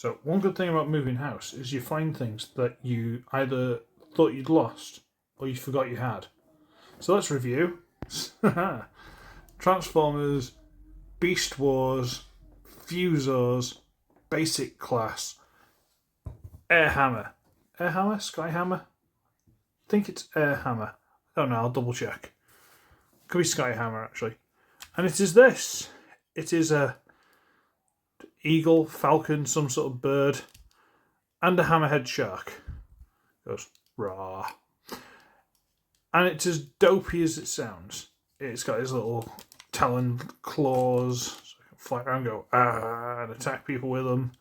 So one good thing about moving house is you find things that you either thought you'd lost or you forgot you had. So let's review. Transformers, Beast Wars, Fuzors, Basic Class, Air Hammer. Air Hammer? Sky Hammer? I think it's Air Hammer. I don't know, I'll double check. Could be Sky Hammer actually. And it is this. It is a eagle, falcon, some sort of bird, and a hammerhead shark. Goes rah. And it's as dopey as it sounds. It's got his little talon claws, so it can fly around and go ah and attack people with them.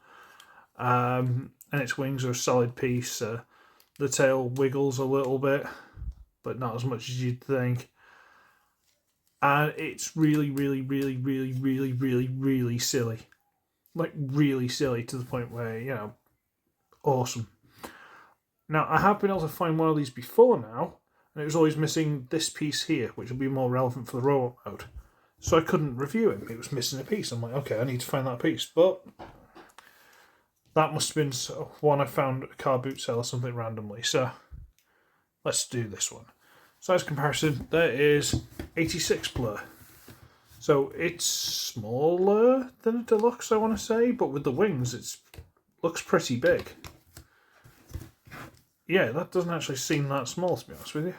And its wings are a solid piece. The tail wiggles a little bit, but not as much as you'd think. And it's really, really, really, really, really, really, really silly. Like, really silly to the point where, you know, awesome. Now, I have been able to find one of these before now, and it was always missing this piece here, which will be more relevant for the robot mode. So I couldn't review him. It was missing a piece. I'm like, okay, I need to find that piece. But that must have been one I found at a car boot sale or something randomly. So let's do this one. Size comparison, there is 86 blur. So it's smaller than a deluxe, I want to say, but with the wings, it looks pretty big. Yeah, that doesn't actually seem that small, to be honest with you.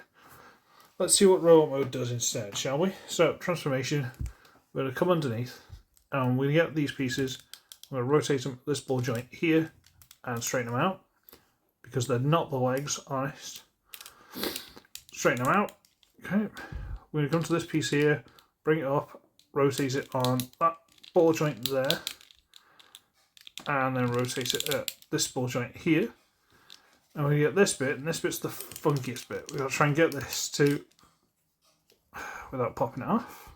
Let's see what robot mode does instead, shall we? So, transformation, we're going to come underneath, and we're going to get these pieces. I'm going to rotate them this ball joint here, and straighten them out, because they're not the legs, honest. Straighten them out. Okay, we're going to come to this piece here, bring it up, rotate it on that ball joint there, and then rotate it at this ball joint here. And we get this bit, and this bit's the funkiest bit. We've got to try and get this to, without popping it off.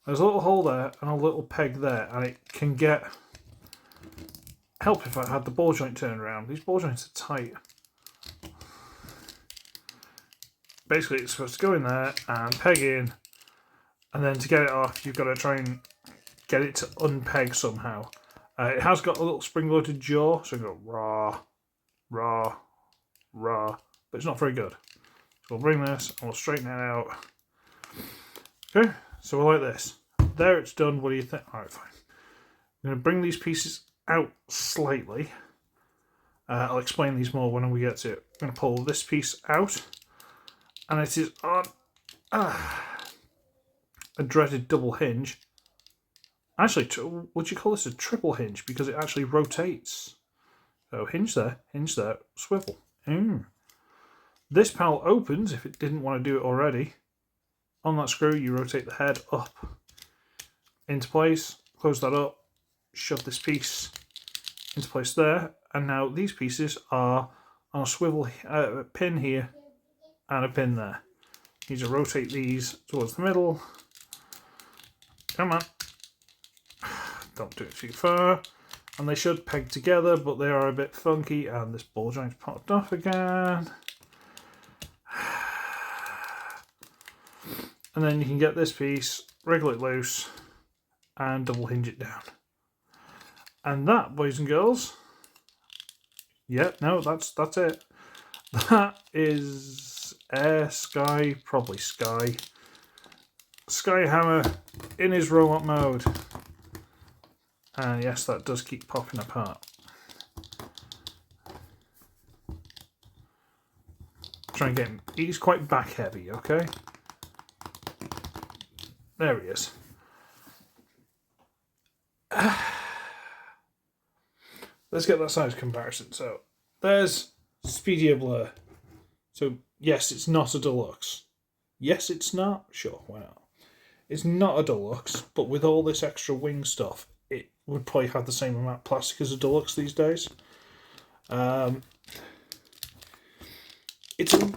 There's a little hole there and a little peg there, and it can help if I had the ball joint turned around. These ball joints are tight. Basically, it's supposed to go in there and peg in, and then to get it off, you've got to try and get it to unpeg somehow. It has got a little spring-loaded jaw, so you go rah, rah, rah, but it's not very good. So we'll bring this and we'll straighten it out. Okay, so we're like this. There, it's done. What do you think? All right, fine. I'm going to bring these pieces out slightly. I'll explain these more when we get to it. I'm going to pull this piece out, and it is on a dreaded double hinge. Actually, would you call this a triple hinge? Because it actually rotates. So hinge there, swivel. This panel opens if it didn't want to do it already. On that screw, you rotate the head up into place, close that up, shove this piece into place there, and now these pieces are on a swivel pin here and a pin there. You need to rotate these towards the middle. Come on. Don't do it too far. And they should peg together, but they are a bit funky, and this ball joint's popped off again. And then you can get this piece, wriggle it loose, and double hinge it down. And that, boys and girls, yeah, no, that's it. That is Air, Sky, probably Sky. Sky Hammer in his robot mode. And yes, that does keep popping apart. Try and get him. He's quite back heavy, okay? There he is. Let's get that size comparison. So, there's Speedier Blur. So, yes, it's not a deluxe. Yes, it's not. Sure, why not? It's not a deluxe, but with all this extra wing stuff, it would probably have the same amount of plastic as a deluxe these days. It's a...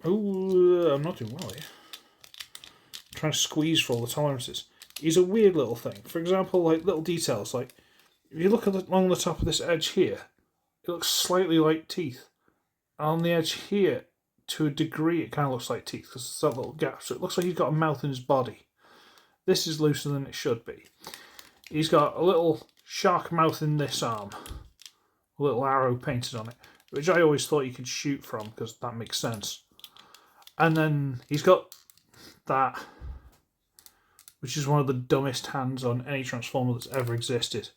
Ooh, I'm not doing well here. I'm trying to squeeze for all the tolerances. It's a weird little thing. For example, like little details, like if you look along the top of this edge here, it looks slightly like teeth. And on the edge here, to a degree, it kind of looks like teeth because there's that little gap. So it looks like he's got a mouth in his body. This is looser than it should be. he's got a little shark mouth in this arm, a little arrow painted on it, which I always thought you could shoot from because that makes sense. And then he's got that, which is one of the dumbest hands on any Transformer that's ever existed.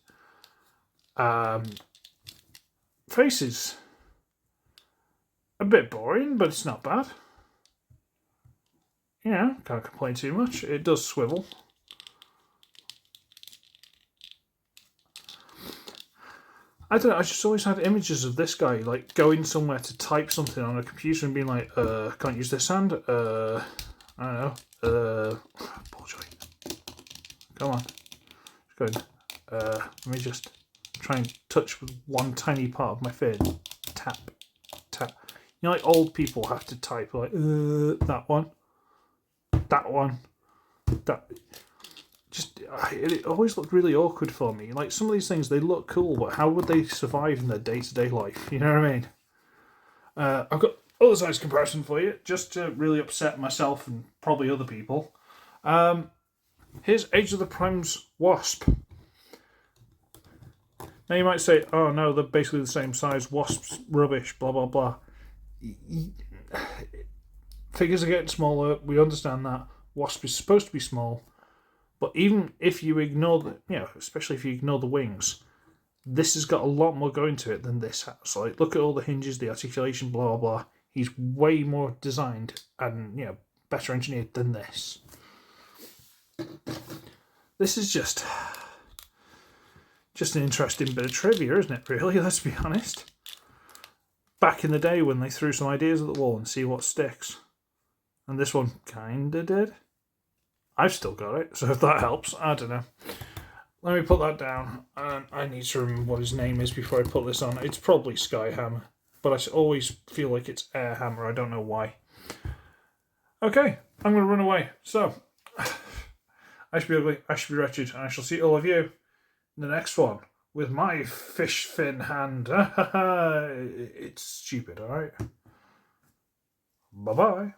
Face is a bit boring, but it's not bad. Yeah, can't complain too much. It does swivel. I don't know, I just always had images of this guy, like, going somewhere to type something on a computer and being like, can't use this hand, I don't know, poor Joy. Come on. Just going, let me just try and touch with one tiny part of my fin. Tap, tap. You know, like old people have to type, like, that one, that one, that. Just, it always looked really awkward for me. Like, some of these things, they look cool, but how would they survive in their day-to-day life? You know what I mean? I've got other size comparison for you, just to really upset myself and probably other people. Here's Age of the Prime's Wasp. Now you might say, oh no, they're basically the same size. Wasp's rubbish, blah, blah, blah. Figures are getting smaller, we understand that. Wasp is supposed to be small. But even if you ignore especially if you ignore the wings, this has got a lot more going to it than this has. So, like, look at all the hinges, the articulation, blah, blah, blah. He's way more designed and, better engineered than this. This is just an interesting bit of trivia, isn't it, really? Let's be honest. Back in the day when they threw some ideas at the wall and see what sticks. And this one kinda did. I've still got it, so if that helps, I don't know. Let me put that down. I need to remember what his name is before I put this on. It's probably Skyhammer, but I always feel like it's Airhammer. I don't know why. Okay, I'm going to run away. So, I should be ugly, I should be wretched, and I shall see all of you in the next one with my fish fin hand. It's stupid, alright? Bye-bye.